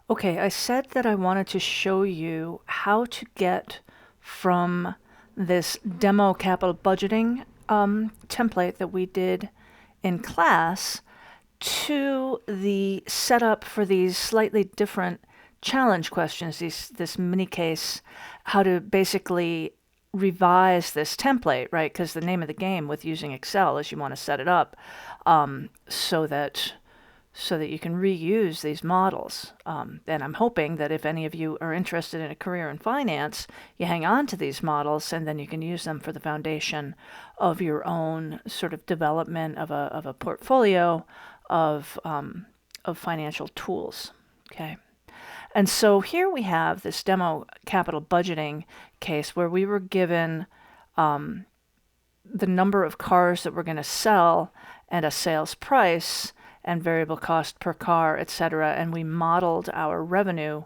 Okay, I said that I wanted to show you how to get from this demo capital budgeting template that we did in class to the setup for these slightly different challenge questions, this mini case, how to basically revise this template, right? Because the name of the game with using Excel is you want to set it up so that you can reuse these models. And I'm hoping that if any of you are interested in a career in finance, you hang on to these models and then you can use them for the foundation of your own sort of development of a portfolio of financial tools. Okay. And so here we have this demo capital budgeting case where we were given the number of cars that we're going to sell and a sales price and variable cost per car, etc. And we modeled our revenue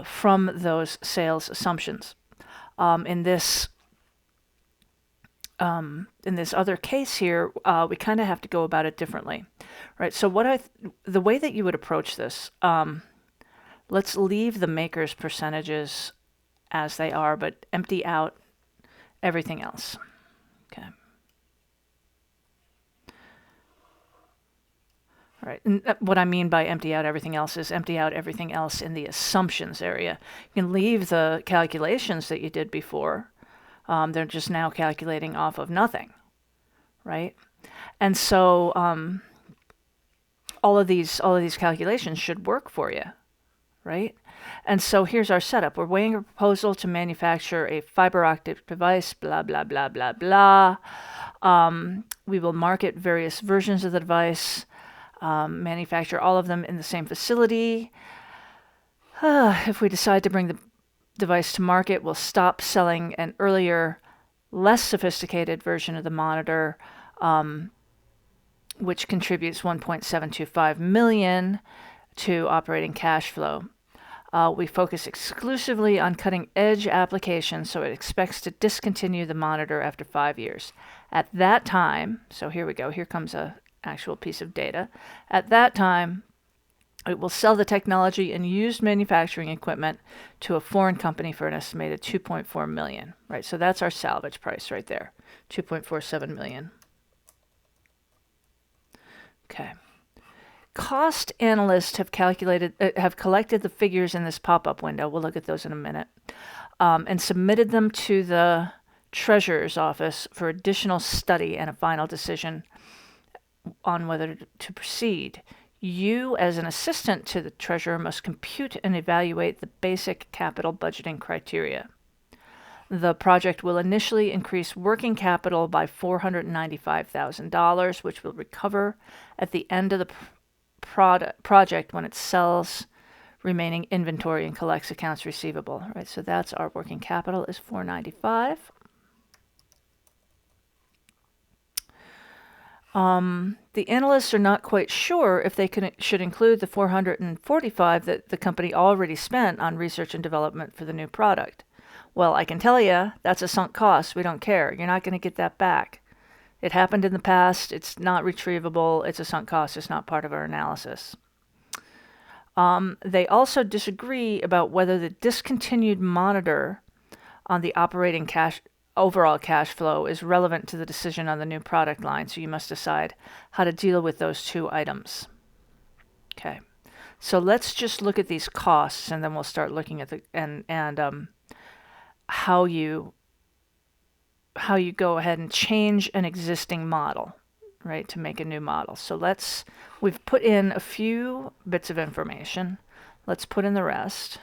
from those sales assumptions. In this other case here, we kind of have to go about it differently, right? So the way that you would approach this, let's leave the maker's percentages as they are, but empty out everything else. Okay. All right. And what I mean by empty out everything else is empty out everything else in the assumptions area. You can leave the calculations that you did before. They're just now calculating off of nothing, right? And so all of these calculations should work for you, right? And so here's our setup. We're weighing a proposal to manufacture a fiber optic device, blah, blah, blah, blah, blah. We will market various versions of the device, manufacture all of them in the same facility. If we decide to bring the device to market, we'll stop selling an earlier, less sophisticated version of the monitor, which contributes $1.725 million to operating cash flow. We focus exclusively on cutting-edge applications, so it expects to discontinue the monitor after 5 years. At that time, so here we go, here comes an actual piece of data. At that time, it will sell the technology and used manufacturing equipment to a foreign company for an estimated $2.4 million, right? So that's our salvage price right there, $2.47 million. Okay. Cost analysts have collected the figures in this pop-up window. We'll look at those in a minute, and submitted them to the treasurer's office for additional study and a final decision on whether to proceed. You, as an assistant to the treasurer, must compute and evaluate the basic capital budgeting criteria. The project will initially increase working capital by $495,000, which will recover at the end of the project when it sells remaining inventory and collects accounts receivable. Right, so that's our working capital is $495,000. The analysts are not quite sure if they should include the $445,000 that the company already spent on research and development for the new product. Well, I can tell you that's a sunk cost. We don't care. You're not going to get that back. It happened in the past. It's not retrievable. It's a sunk cost. It's not part of our analysis. They also disagree about whether the discontinued monitor on the operating overall cash flow is relevant to the decision on the new product line. So you must decide how to deal with those two items. Okay. So let's just look at these costs, and then we'll start looking at how you go ahead and change an existing model, right, to make a new model. So we've put in a few bits of information. Let's put in the rest.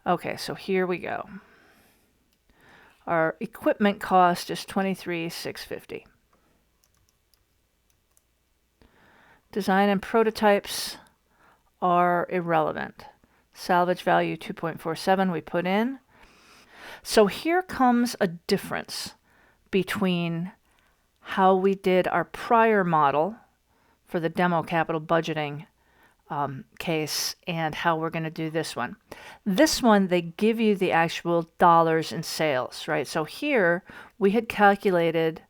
Okay, so here we go. Our equipment cost is $23,650. Design and prototypes are irrelevant. Salvage value 2.47 we put in. So here comes a difference between how we did our prior model for the demo capital budgeting case and how we're going to do this one. This one, they give you the actual dollars in sales, right? So here we had calculated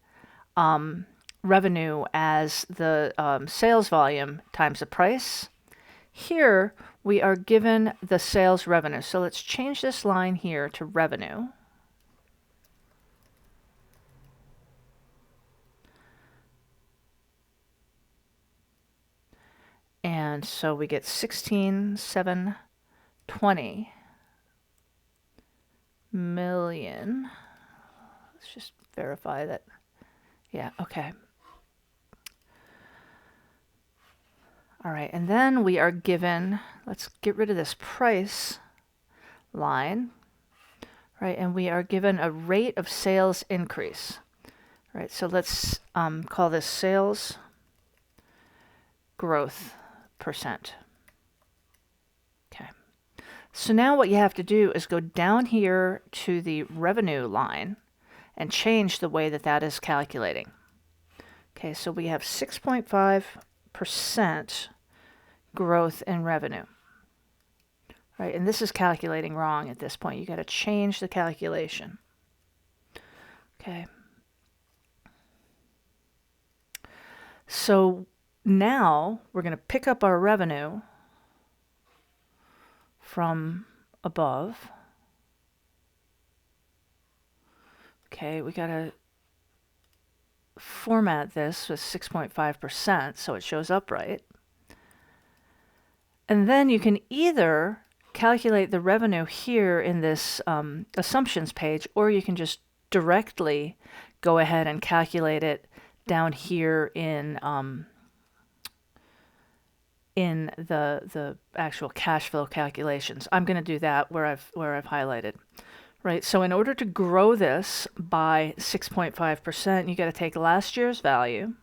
revenue as the sales volume times the price. Here we are given the sales revenue. So let's change this line here to revenue. And so we get 16,720 million. Let's just verify that. Yeah, okay. All right, and then we are given, let's get rid of this price line, right? And we are given a rate of sales increase, right? So let's call this sales growth percent. Okay. So now what you have to do is go down here to the revenue line and change the way that that is calculating. Okay, so we have 6.5% growth in revenue. Right, and this is calculating wrong at this point. You got to change the calculation. Okay. So now we're going to pick up our revenue from above. Okay, we got to format this with 6.5% so it shows up right. And then you can either calculate the revenue here in this assumptions page, or you can just directly go ahead and calculate it down here in the actual cash flow calculations. I'm going to do that where I've highlighted. Right, so in order to grow this by 6.5%, you got to take last year's value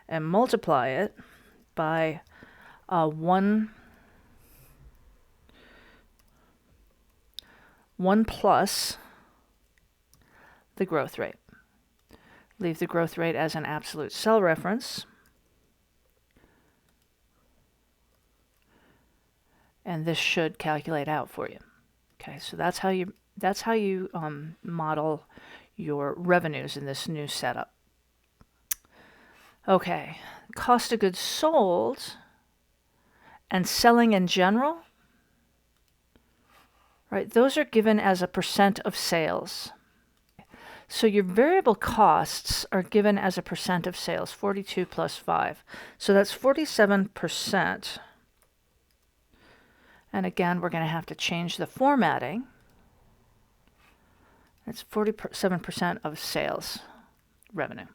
and multiply it by 1 plus the growth rate. Leave the growth rate as an absolute cell reference. And this should calculate out for you. Okay, so that's how you model your revenues in this new setup. Okay, cost of goods sold and selling in general, right? Those are given as a percent of sales. So your variable costs are given as a percent of sales, 42 plus 5. So that's 47%. And again, we're going to have to change the formatting. It's 47% of sales revenue.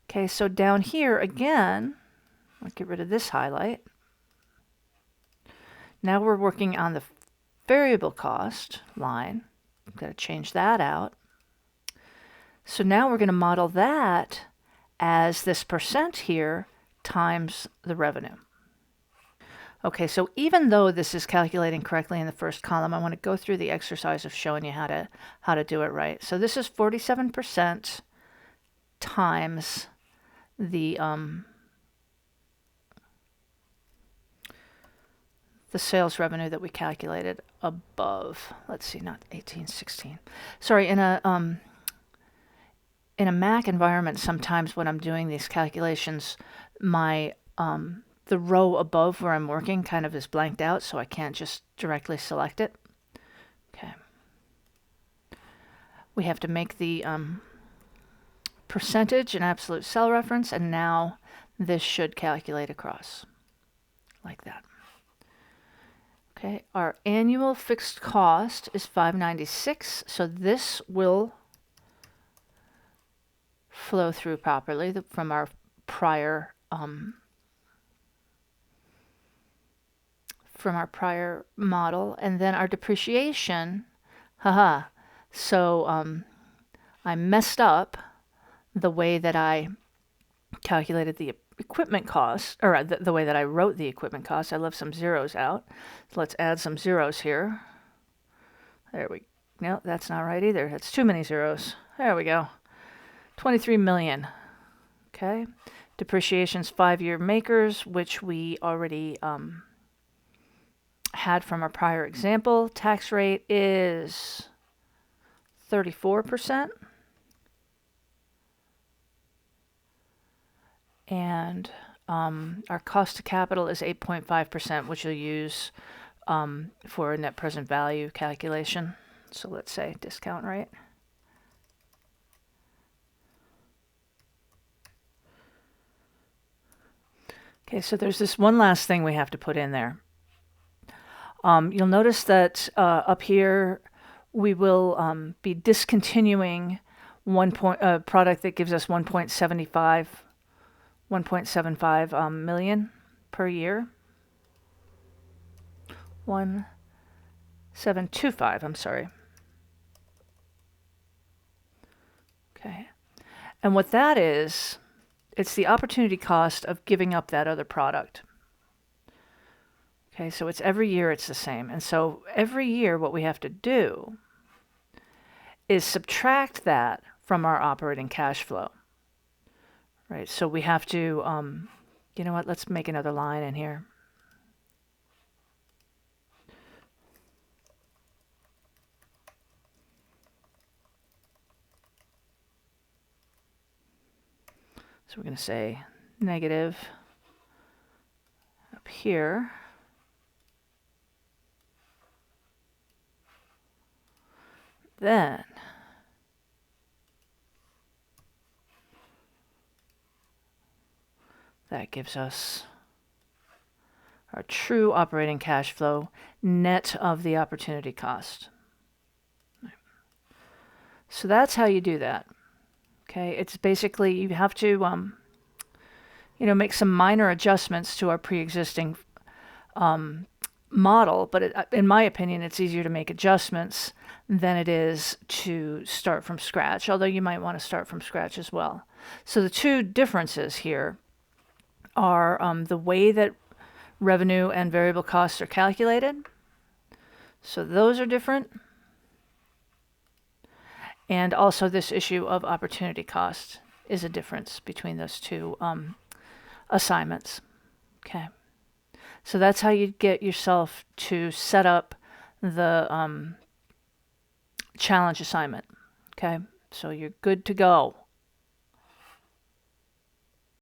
Okay, so down here again, I'll get rid of this highlight. Now we're working on the variable cost line. I'm going to change that out. So now we're going to model that as this percent here times the revenue. Okay, so even though this is calculating correctly in the first column, I want to go through the exercise of showing you how to do it right. So this is 47% times the sales revenue that we calculated above. Let's see, not 18, 16. Sorry, in a Mac environment, sometimes when I'm doing these calculations, my the row above where I'm working kind of is blanked out, so I can't just directly select it. Okay. We have to make the percentage an absolute cell reference, and now this should calculate across like that. Okay, our annual fixed cost is $596, so this will flow through properly from our prior model. And then our depreciation, so I messed up the way that I calculated the equipment cost, or the way that I wrote the equipment cost. I left some zeros out. So let's add some zeros here. There we go. No, that's not right either. That's too many zeros. There we go. 23 million. Okay. Depreciation's 5-year makers, which we already had from our prior example. Tax rate is 34%. And our cost to capital is 8.5%, which you'll use for a net present value calculation. So let's say discount rate. Okay, so there's this one last thing we have to put in there. You'll notice that up here we will be discontinuing a product that gives us 1.75 million per year. 1.725, I'm sorry. Okay. And what that is, it's the opportunity cost of giving up that other product. Okay, so it's every year it's the same. And so every year what we have to do is subtract that from our operating cash flow. Right, so we have to, you know what, let's make another line in here. So we're going to say negative up here. Then that gives us our true operating cash flow net of the opportunity cost. So that's how you do that. Okay, it's basically you have to make some minor adjustments to our pre-existing model, but in my opinion, it's easier to make adjustments than it is to start from scratch, although you might want to start from scratch as well. So the two differences here are the way that revenue and variable costs are calculated. So those are different. And also this issue of opportunity cost is a difference between those two assignments. Okay. So that's how you get yourself to set up the challenge assignment. Okay. So you're good to go.